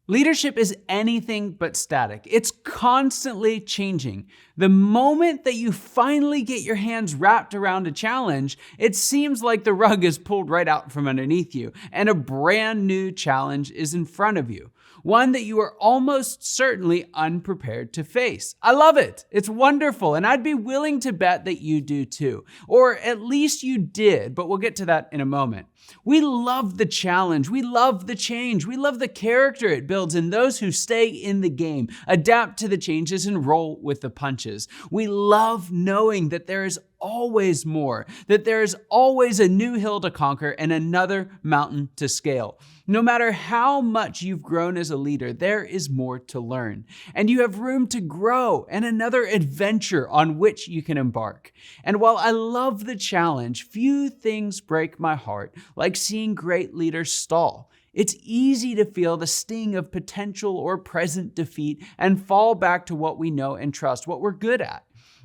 Leadership is anything but static. It's constantly changing. The moment that you finally get your hands wrapped around a challenge, it seems like the rug is pulled right out from underneath you, and a brand new challenge is in front of you. One that you are almost certainly unprepared to face. I love it. It's wonderful, and I'd be willing to bet that you do too. Or at least you did, but we'll get to that in a moment. We love the challenge. We love the change. We love the character it builds in those who stay in the game, adapt to the changes, and roll with the punches. We love knowing that there is always more, that there is always a new hill to conquer and another mountain to scale. No matter how much you've grown as a leader, there is more to learn, and you have room to grow and another adventure on which you can embark. And while I love the challenge, few things break my heart like seeing great leaders stall. It's easy to feel the sting of potential or present defeat and fall back to what we know and trust, what we're good at.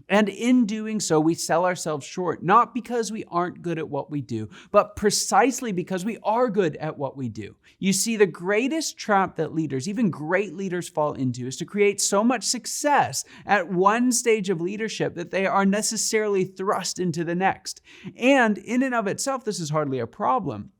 And in doing so, we sell ourselves short, not because we aren't good at what we do, but precisely because we are good at what we do. You see, the greatest trap that leaders, even great leaders, fall into is to create so much success at one stage of leadership that they are necessarily thrust into the next. And in and of itself, this is hardly a problem.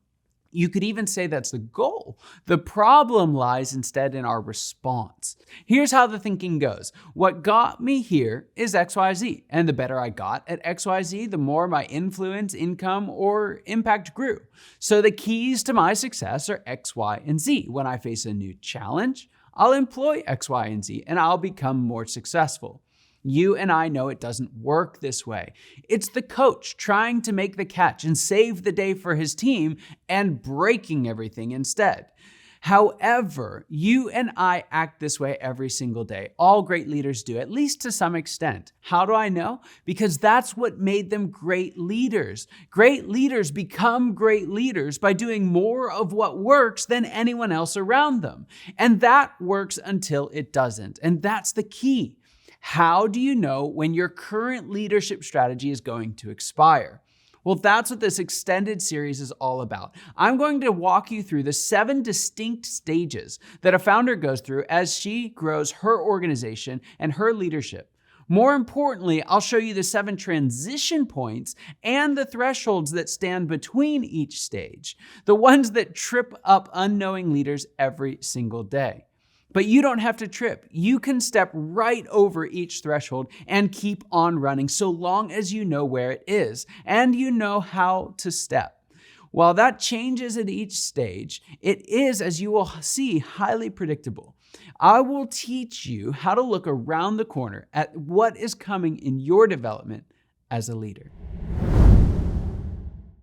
You could even say that's the goal. The problem lies instead in our response. Here's how the thinking goes. What got me here is XYZ, and the better I got at XYZ, the more my influence, income, or impact grew. So the keys to my success are X, Y, and Z. When I face a new challenge, I'll employ X, Y, and Z, and I'll become more successful. You and I know it doesn't work this way. It's the coach trying to make the catch and save the day for his team and breaking everything instead. However, you and I act this way every single day. All great leaders do, at least to some extent. How do I know? Because that's what made them great leaders. Great leaders become great leaders by doing more of what works than anyone else around them. And that works until it doesn't. And that's the key. How do you know when your current leadership strategy is going to expire? Well, that's what this extended series is all about. I'm going to walk you through the 7 distinct stages that a founder goes through as she grows her organization and her leadership. More importantly, I'll show you the 7 transition points and the thresholds that stand between each stage, the ones that trip up unknowing leaders every single day. But you don't have to trip. You can step right over each threshold and keep on running so long as you know where it is and you know how to step. While that changes at each stage, it is, as you will see, highly predictable. I will teach you how to look around the corner at what is coming in your development as a leader.